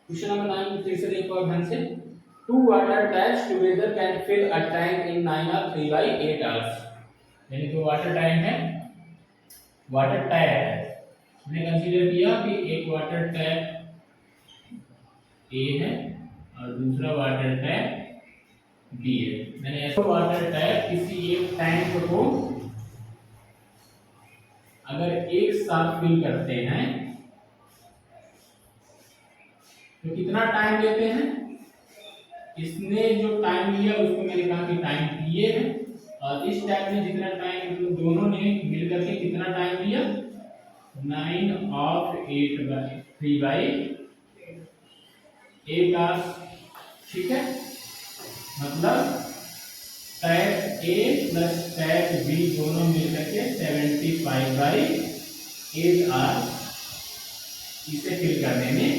Question number 9 फिर से देखो अब ध्यान से। Two water taps together can fill a tank in 9 और 3/8 आवर्स। यानी दो वाटर टैंक है, वाटर टैप है, हमने कंसीडर किया कि एक वाटर टैप ए है और दूसरा वाटर टैप बी है। मैंने ऐसा वाटर टैप किसी एक टैंक को अगर एक साथ फिल करते हैं तो कितना टाइम लेते हैं। इसने जो टाइम लिया उसको मैंने कहा कि टाइम पीए है, और इस टाइम में जितना टाइम दोनों ने मिलकर के कितना टाइम लिया 9 ऑफ 3/8 आवर्स। ठीक है, मतलब tap A plus tap B दोनों मिलकर के 75/8 आवर्स इसे फिल करने में लिए।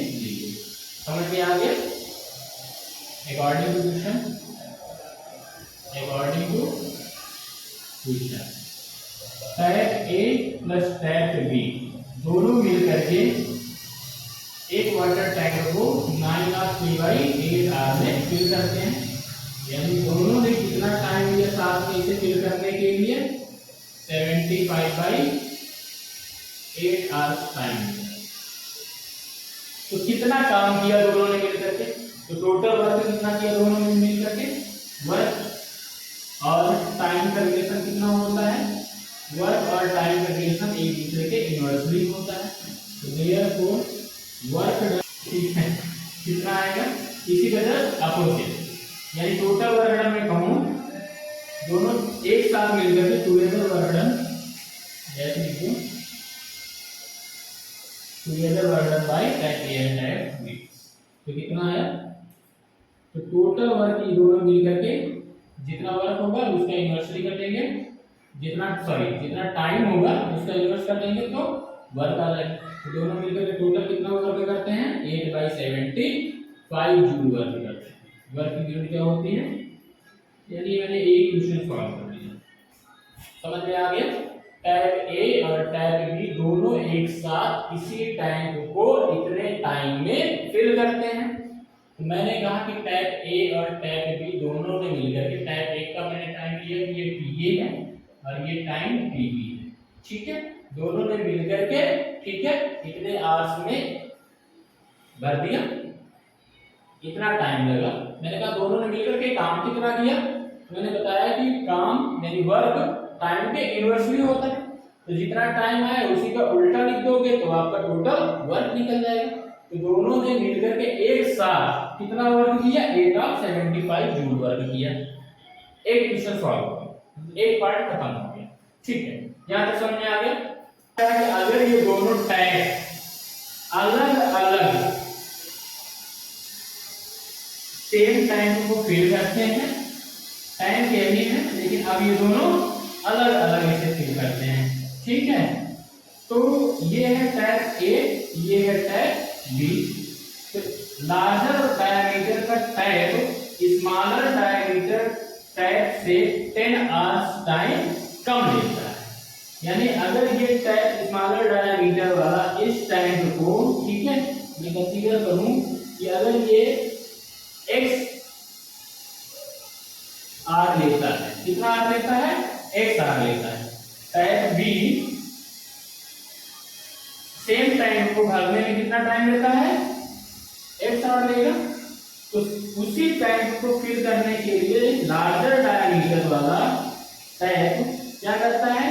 समझ में आ गया। According to question, tap A plus tap B दोनों मिलकर के एक वाटर टैंक को 9 और 3/8 आवर में फिल करते हैं। यानी दोनों ने कितना टाइम लिया साथ में इसे फिल करने के लिए 75/8 आवर्स टाइम। तो कितना काम किया दोनों ने मिलकर के, तो टोटल वर्क कितना किया दोनों ने मिलकर के, वर्क और टाइम का रिलेशन कितना होता है, वर्क और टाइम का रिलेशन एक दूसरे के इनवर्सली होता है। तो देयरफॉर वर्क डन, ठीक है, कितना आएगा इसी तरह अपोजिट। यानी टोटल वर्क डन में कहूं दोनों एक साथ मिलकर के टुगेदर वर्क डन, जैसे लिखूं together work done by tap A and tap B, तो कितना आया। तो टोटल वर्क ये दोनों मिलकर के जितना वर्क होगा उसका इन्वर्सली कर देंगे, जितना टाइम होगा उसका इन्वर्स कर देंगे तो वर्क आ जाएगा। तो दोनों मिलकर के टोटल कितना वर्क करते हैं 8/75 जूल वर्क करते हैं। वर्क की यूनिट क्या होती है, यानी मैंने एक क्वेश्चन सॉल्व कर लिया। समझ में आ गया। टैप ए और टैप बी दोनों एक साथ इसी टैंक को इतने टाइम में फिल करते हैं। तो मैंने कहा कि टैप ए और टैप बी दोनों ने मिलकर के टैप ए का मैंने टाइम लिया कि ये पीए है और ये टाइम पीबी है। ठीक है, दोनों ने मिलकर के, ठीक है, इतने आवर्स में भर दिया, इतना टाइम लगा। मैंने कहा दोनों ने मिलकर के काम कितना किया, मैंने बताया कि काम यानी वर्क टाइम के इनवर्सली होता है। तो जितना टाइम आया उसी का उल्टा लिख दोगे तो आपका टोटल वर्क निकल जाएगा। तो दोनों ने मिलकर के एक साथ कितना वर्क किया 8/75 जूल वर्क किया। एक क्वेश्चन सॉल्व, एक पार्ट खत्म हो गया। ठीक है, यहां तक समझ में आ गया कि अगर ये दोनों टैंक अलग अलग सेम टैंक को फिल करते हैं, टैंक यही है लेकिन अब ये दोनों अलग अलग इसे फिल करते हैं। ठीक है, तो ये है टैप ए, ये है टैप बी। तो लार्जर डायमीटर का टैप स्मॉलर डायमीटर टैप से 10 आवर्स टाइम कम लेता है। यानी अगर ये टैप स्मॉलर डायमीटर वाला इस टैंक को, ठीक है, मैं कंसीडर करूं कि अगर ये x आर लेता है, कितना आर लेता है x आर लेता है, टैप बी सेम टाइम को भरने में कितना टाइम लेता है x आर लेगा। तो उसी टैंक को फिल करने के लिए लार्जर डायमीटर वाला टैप क्या करता है,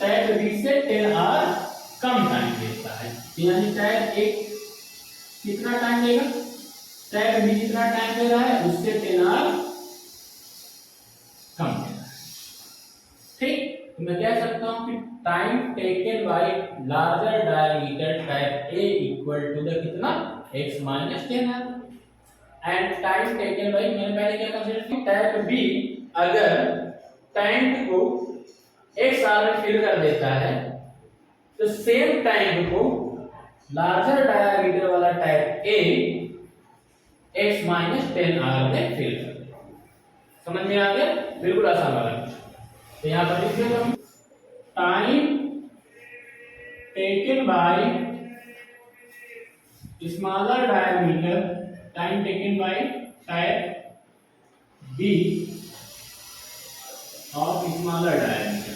टैप बी से 10 आवर कम टाइम लेता है। यानी टैप एक कितना टाइम लेगा, टैप बी जितना टाइम ले रहा है उससे 10 आवर कम ले रहा है। ठीक, तो मैं कह सकता हूं कि time taken by larger diameter tap A equal to the कितना x minus 10 hour, and time taken by, मैंने पहले क्या कंसीडर किया, टैप बी अगर टैंक को x आवर में फिल कर देता है तो सेम टाइम को लार्जर डायमीटर वाला tap A x minus 10 hour में फिल कर देगा। समझ में आ गया, बिल्कुल आसान वाला। तो यहां पर लिख देता हूं time taken bye smaller diameter time taken by type B of smaller diameter.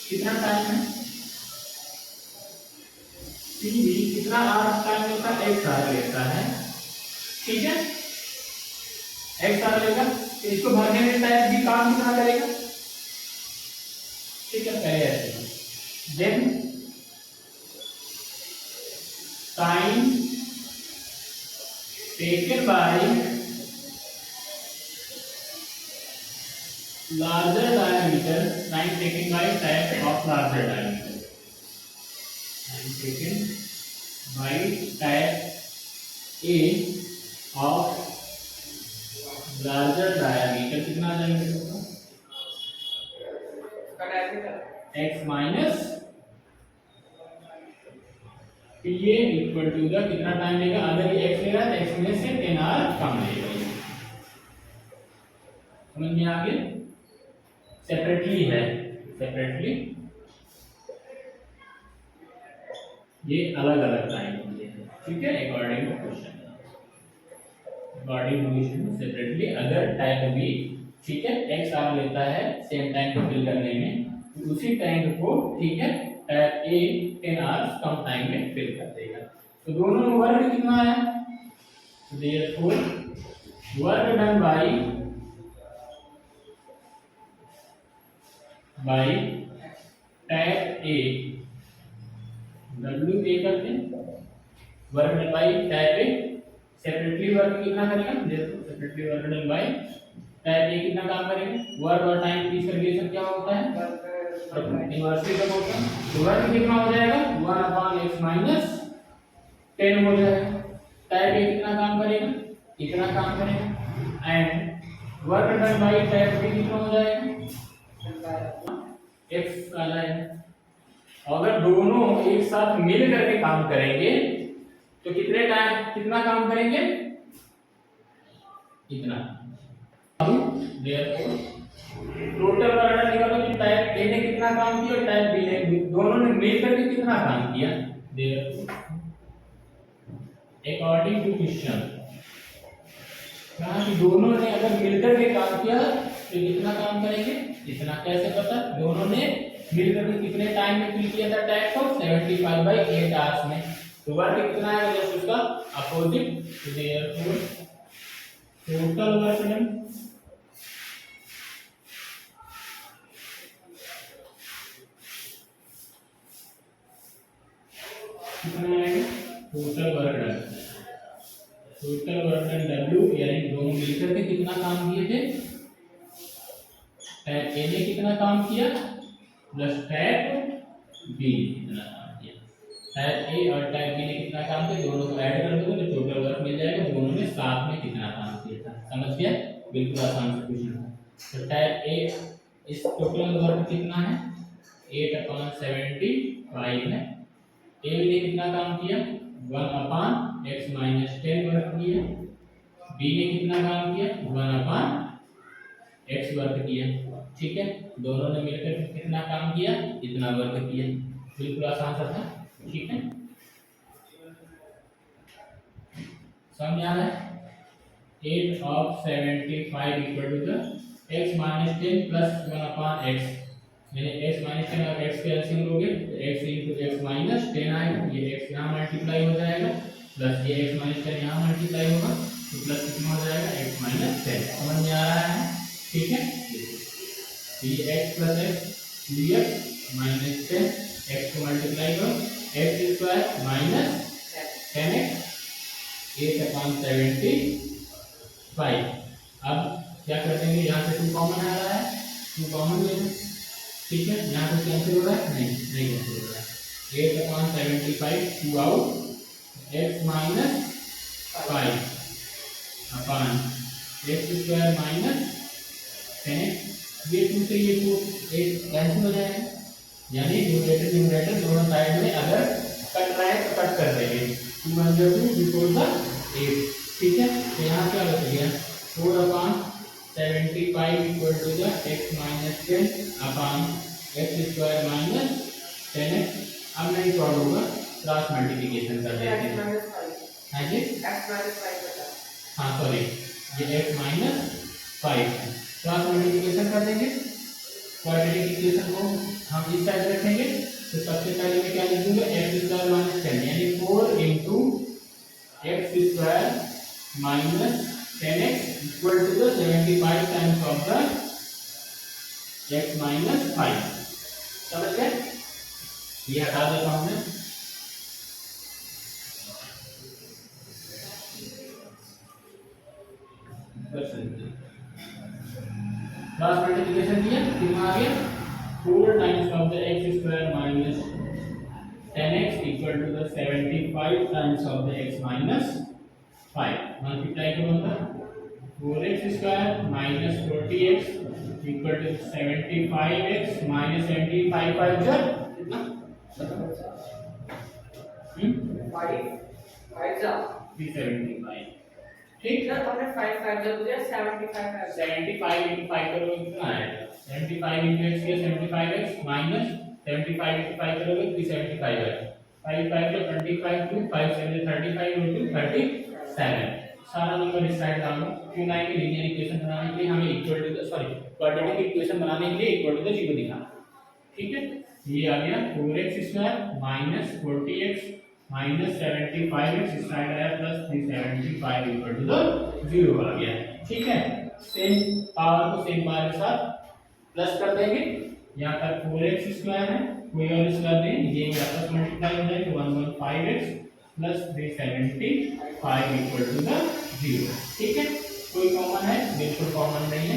कितना टाइम है? सीबी कितना आर टाइम लेता है? एक आर लेता है, ठीक है, एक आर लेगा। तो इसको भरने में टाइप बी काम कितना करेगा? ठीक है, पहले ऐसे then time taken by larger diameter, time taken by type of larger diameter, time taken by type A of larger diameter कितना diameter होगा? x minus TA equal to the कितना टाइम लेगा? अगर ये x ले रहा है तो x में से 10r कम लेगा। समझ में आ गया? सेपरेटली है, सेपरेटली ये अलग अलग टाइम होते हैं, ठीक है, according to question, according to question separately. अगर टाइप बी, ठीक है, एक्स आर लेता है सेम टाइम को फिल करने में, तो उसी टाइम को, ठीक है, type A 10 hours come time में फिल कर देगा। तो दोनों में वर्क कितना है? Therefore work done by type A, W ए करते हैं, work done by type A. Separately work कितना करेगा? देखो separately work done by type ए कितना काम करेगा? वर्क और टाइम की रिलेशन क्या होता है? इनवर्सली कब होता है? तो वर्क कितना हो जाएगा? 1/x माइनस 10 हो जाएगा। टाइप ए कितना काम करेगा? इतना काम करेगा। And work done by type B कितना हो जाएगा? x वाला है। अगर दोनों एक साथ मिल करके काम करेंगे तो कितने टाइम कितना काम करेंगे? इतना। अब देयरफॉर टोटल वर्क निकालो कि टाइप ए ने कितना काम किया और टाइप बी ने, दोनों ने मिल करके कितना काम किया। देयरफॉर अकॉर्डिंग टू क्वेश्चन कहा कि दोनों ने अगर मिलकर के काम किया तो कितना काम करेंगे? इतना। कैसे पता? दोनों ने मिलकर के कितने टाइम में फिल किया था टाइप को? 75/8 आवर्स में। तो वर्क कितना है? जैसे उसका opposite. Therefore total work done कितना आएगा? Total work done, total work done W, यानी दोनों मिलकर के कितना काम किए थे? टाइप ए ने कितना काम किया प्लस टाइप बी ने कितना काम किया। टाइप ए और टाइप बी ने कितना काम किया, दोनों को ऐड कर दोगे तो टोटल वर्क मिल जाएगा, दोनों ने साथ में कितना काम किया था। समझ गया? बिल्कुल आसान सा क्वेश्चन है। तो टाइप ए इस टोटल वर्क कितना है? 8/75 है। ए ने कितना काम किया? 1/x माइनस 10 वर्क किया। बी ने कितना काम किया? 1/x वर्क किया। ठीक है, दोनों ने मिलकर कितना काम किया? इतना वर्क किया। बिल्कुल आसान सा था। ठीक है, समझ आ रहा है? 8/75 equal to the x minus 10 plus 1/x, यानी x माइनस 10 और x के एलसीएम लोगे तो x into x माइनस 10 आएगा। ये x यहाँ मल्टीप्लाई हो जाएगा प्लस ये x माइनस 10 यहाँ मल्टीप्लाई होगा तो प्लस कितना हो जाएगा? x minus 10। समझ में आ रहा है? ठीक है, ये x plus x, 2x minus 10, x को मल्टीप्लाई करो, x स्क्वायर माइनस 10x 8/75। अब क्या कर देंगे? यहाँ से 2 कॉमन आ रहा है, 2 कॉमन ले लो। ठीक है, यहाँ पे कैंसिल हो रहा है? नहीं कैंसिल हो रहा है। 8/75 2 आउट, x माइनस 5 अपन x स्क्वायर माइनस 10x, ये 2 से ये 2 एक कैंसिल हो जाएगा, यानी न्यूमरेटर दोनों साइड में अगर कट रहा है तो कट कर देंगे। 2 × 2 बिफोर द 8। ठीक है, तो यहाँ क्या बच गया? 4/8 75 equal to the x minus 10 upon x square minus 10x। अब नहीं सॉल्व होगा, क्रॉस मल्टीप्लिकेशन कर देते हैं। हाँ जी, हाँ सॉरी, ये x माइनस 5 है, क्रॉस मल्टीप्लिकेशन कर देंगे। क्वाड्रेटिक इक्वेशन को हम इस साइड रखेंगे, तो सबसे पहले मैं क्या लिख दूंगा, x स्क्वायर माइनस 10 यानी 4 into x square minus 10x equal to the 75 times of the x minus 5। समझ गए? ये हटा देता हूं मैं। क्रॉस मल्टीप्लिकेशन किया, कितना आ गया, 4 times of the x square minus 10x equal to the 75 times of the x minus 5। Multiply करूंगा, 4x square minus 40x equal to 75x minus 75 5 जा कितना 375। ठीक है, हमने 5 5 जा दिया 75 75 into 5 करोगे कितना आएगा, 75 into x के 75x माइनस 75 into 5 करोगे 375 आएगा। 5 5 जो 25 2 5 7 35 into 37। सारा नंबर इस साइड डालो, क्यों ना कि लीनियर इक्वेशन बनाने के लिए हमें equal to sorry quadratic equation बनाने के लिए इक्वल टू 0 दिखाना। ठीक है, ये आ गया 4x square minus 40x minus 75x इस साइड आया प्लस 375 इक्वल टू 0 आ गया। ठीक है, सेम पावर को सेम पावर के साथ प्लस कर देंगे। यहाँ पर 4x स्क्वायर है, कोई और स्क्वायर नहीं, ये आपस में मल्टीप्लाई हो जाएगा 115x plus 375 equal to the 0। ठीक है, कोई कॉमन है, बिल्कुल कॉमन नहीं है।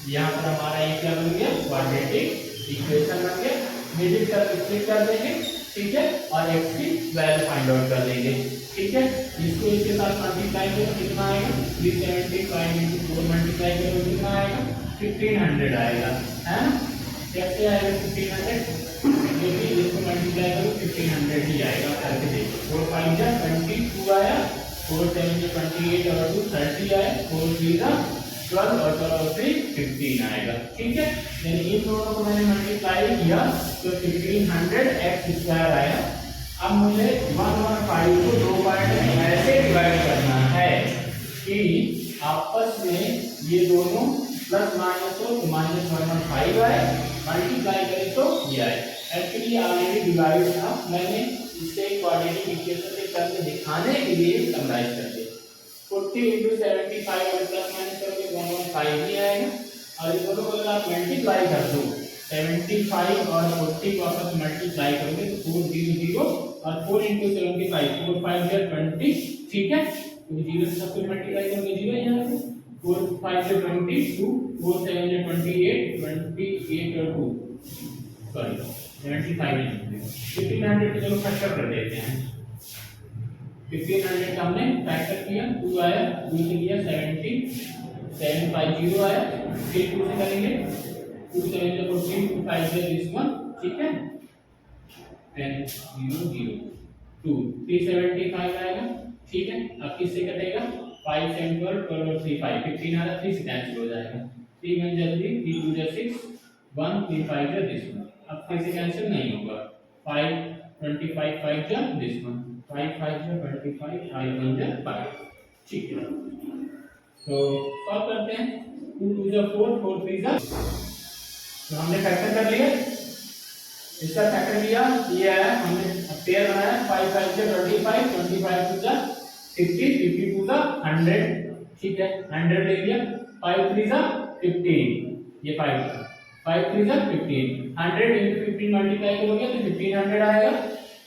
यहाँ पर हमारा ये क्या बन गया, क्वाड्रेटिक इक्वेशन बन गया। मिडिल टर्म स्प्लिट कर देंगे, ठीक है, और x की वैल्यू फाइंड आउट कर देंगे। ठीक है, इसको इसके साथ मल्टीप्लाई करो कितना आएगा, 375 into 4 मल्टीप्लाई करो कितना आएगा, 1500 आएगा, है ना। कैसे आएगा 1500, क्योंकि इसको मल्टीप्लाई करो 1500 ही आएगा। करके देखो, 4 5 जा 22 आया, 4 7 जा 28 और 2 30 आया, 4 3 जा 12 और 12 3 15 आएगा। ठीक है, यानी इन दोनों को मैंने मल्टीप्लाई किया तो 1500 x स्क्वायर आया। अब मुझे 115 को दो पार्ट में ऐसे डिवाइड करना है कि आपस में ये दोनों प्लस माइनस हो तो माइनस 115 आए, मल्टीप्लाई करें तो ये आए। एक्चुअली ऑलरेडी डिवाइड था, मैंने इसे क्वाड्रेटिक इक्वेशन के टर्म में दिखाने के लिए समराइज कर दिया। 40 into 75 और प्लस माइनस करोगे 115 ही आएगा, और इन दोनों को अगर आप मल्टीप्लाई कर दो 75 और 40 को आपस में मल्टीप्लाई करोगे तो 400 और 4 into 75 4 5 जा 20। ठीक है, तो 0 से सब कुछ मल्टीप्लाई करोगे 0 यहाँ पे, 4 5 जा 22, 4 7 जा 28, 28 और 2 सॉरी 75 1500 को चलो फैक्टर कर देते हैं। 1500 का हमने फैक्टर किया, 2 आया, 2 से किया 70, 750 आया, फिर 2 से करेंगे 2 7 जो 14, 2 5 जो दिस वन। ठीक है, 10 0 0 2 375 आएगा। ठीक है, अब किससे कटेगा, 5 7 12 12 और 3 5 15 आ रहा, 3 से कैंसिल हो जाएगा, 3 1 जा 3 3 2 जा 6 1 3 5 जा दिस वन। अब 3 से कैंसिल नहीं होगा, 5 25 5 जा दिस वन, 5 5 जा 25 5 1 जा 5। ठीक है, तो सॉल्व करते हैं, 2 2 जा 4 4 3 जा, तो हमने फैक्टर कर लिया, इसका फैक्टर किया, ये आया, हमने पेयर बनाया 5 5 जा 25 25 2 जा 50 52 जा 100। ठीक है, 100 ले लिया, 5 3 जा 15, ये 5 5 3 जा 15, 100 into 15 मल्टीप्लाई करोगे तो 1500 आएगा,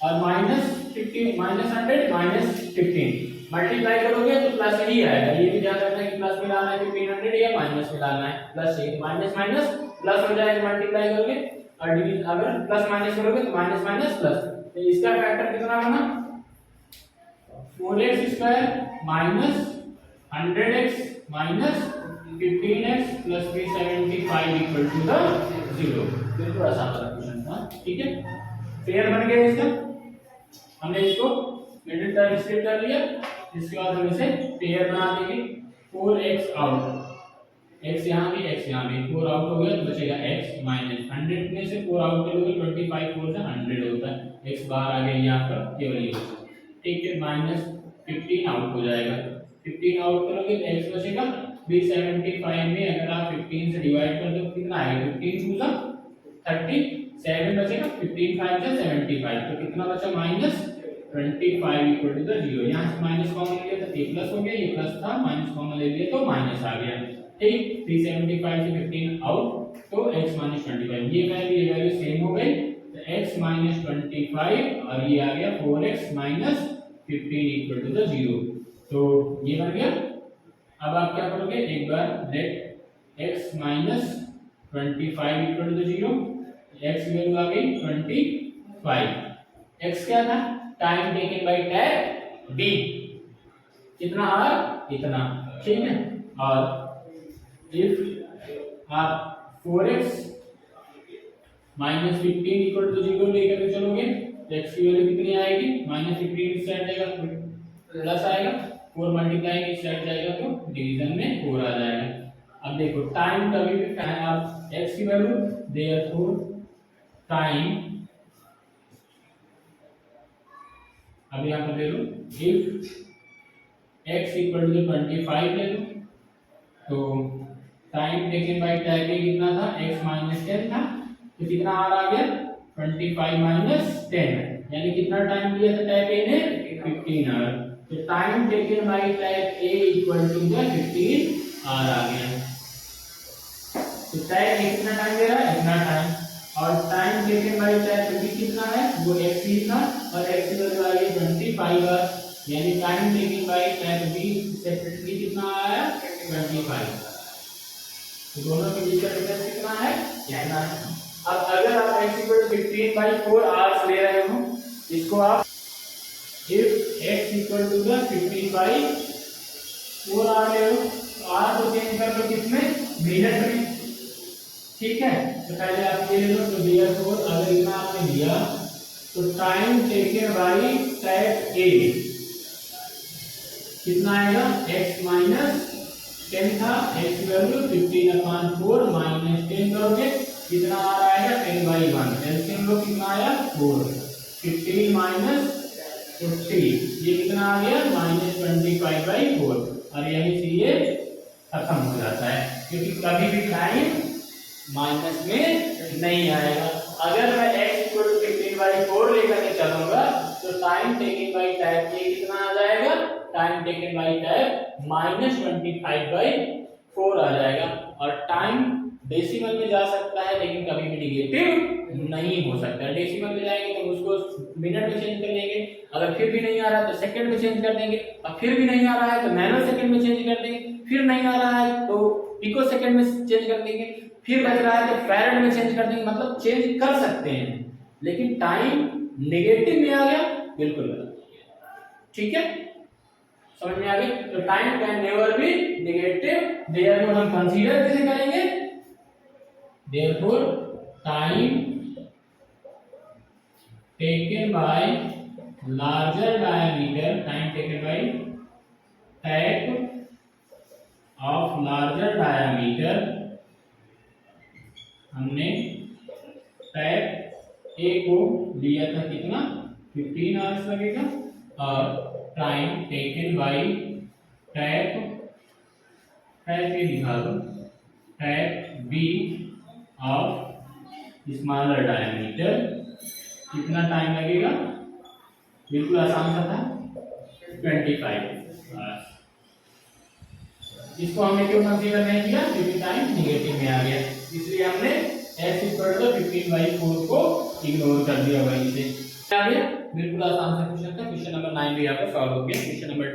और माइनस 15 माइनस 100 माइनस 15 मल्टीप्लाई करोगे तो प्लस ही आएगा। ये भी ध्यान रखना है कि प्लस मिलाना है 1500 या माइनस मिलाना है, प्लस ये माइनस माइनस प्लस हो जाएगा मल्टीप्लाई करोगे, और डिवीजन अगर प्लस माइनस करोगे तो माइनस माइनस प्लस। तो इसका फैक्टर कितना बना, 4x square minus 100x minus 15x plus 375 equal to the 0। बिल्कुल आसान सा क्वेश्चन था। ठीक है, पेयर बन गया इसका, हमने इसको मिडिल टर्म स्प्लिट कर लिया। इसके बाद हम इसे पेयर बना देंगे, 4x आउट x यहाँ भी x यहाँ भी 4 आउट हो गया तो बचेगा x माइनस 100 में से 4 आउट करोगे 25 4 से 100 होता है, x बाहर आ गया यहाँ पर केवल ये बचा। ठीक है, माइनस 15 आउट हो जाएगा, 15 आउट करोगे तो x बचेगा 375 में अगर आप 15 से डिवाइड कर दो कितना आएगा 15 टू 37 बचेगा, 15 5 से 75 तो कितना बचा माइनस 25 इक्वल टू द 0। यहाँ से माइनस कॉमन लिया तो ये प्लस हो गया, ये प्लस था माइनस कॉमन ले लिया तो माइनस आ गया। ठीक, 375 से 15 आउट तो x माइनस 25 ये वैल्यू सेम हो गई तो x माइनस 25 और ये आ गया 4x minus 15 equal to the 0। तो ये बन गया। अब आप क्या करोगे एक बार let x minus 25 equal to the 0, x value आ गई 25, x क्या था time taken by tap b कितना आ इतना। ठीक है, और इफ आप 4x माइनस 15 इक्वल टू 0 लेकर के चलोगे तो x की वैल्यू कितनी आएगी माइनस 15 इस साइड जाएगा प्लस आएगा, 4 मल्टीप्लाई इस साइड जाएगा तो डिवीजन में 4 आ जाएगा। अब देखो टाइम कभी भी आप x की वैल्यू देयरफॉर टाइम अब यहाँ पर ले लो इफ x इक्वल टू 25 ले लो तो टाइम टेकन बाय टाइम में कितना था x माइनस 10 था तो कितना आ गया 25 माइनस 10 यानी कितना टाइम लिया था टाइप ए ने 15 आवर। तो time taken by type a equal to 15 hour आ गया। तो टाइप ए कितना टाइम ले रहा है इतना टाइम, और time taken by type B कितना है वो x ही था और x की वैल्यू आई 25 आवर, यानी time taken by type B separately कितना आया 25। तो दोनों के बीच का डिफरेंस कितना है इतना है। अब अगर आप x 15/4 आवर्स ले रहे हो इसको आप if x = 15/4 आवर ले लो तो आर को चेंज कर लो किसमें मिनट में। ठीक है, तो पहले आप ये ले लो तो देयरफॉर अगर इतना आपने लिया तो टाइम टेकन बाय टाइप ए कितना आएगा x माइनस 10 था, x की वैल्यू 15/4 माइनस 10 करोगे कितना आ रहा है 10/1 एलसीएम लो कितना आया 4, 15 माइनस 50 ये कितना आ गया -25/4 और यहीं से ये खत्म हो जाता है क्योंकि कभी भी टाइम माइनस में नहीं आएगा। अगर मैं x = 15/4 लेकर के चलूंगा तो टाइम टेकन बाय टाइप ये कितना आ जाएगा टाइम टेकन बाय टाइप -25/4 आ जाएगा। और टाइम डेसिमल में जा सकता है लेकिन कभी भी नेगेटिव नहीं हो सकता। डेसिमल में जाएंगे तो उसको मिनट में चेंज कर लेंगे, अगर फिर भी नहीं आ रहा तो सेकंड में चेंज कर देंगे, और फिर भी नहीं आ रहा है तो नैनो सेकंड में चेंज कर देंगे, फिर नहीं आ रहा है तो पिको सेकंड में चेंज कर देंगे, फिर बच रहा है तो फैरेड में चेंज कर देंगे। मतलब चेंज कर सकते हैं लेकिन टाइम नेगेटिव में आ गया बिल्कुल गलत। ठीक है, समझ में आ गई। तो time can never be negative, therefore हम कंसीडर कैसे करेंगे therefore time taken by larger diameter time taken by tap of larger diameter हमने टैप ए को लिया था कितना 15 आवर्स लगेगा, और time taken by tap A लिखा दो tap B of smaller diameter कितना टाइम लगेगा बिल्कुल आसान सा था 25 आवर्स। इसको हमने क्यों कंसीडर नहीं किया क्योंकि टाइम नेगेटिव में आ गया, इसलिए हमने x = 15/4 को इग्नोर कर दिया वहीं से। आ गया बिल्कुल आसान सा क्वेश्चन था। क्वेश्चन नंबर 9 भी आपका सॉल्व हो गया। Question number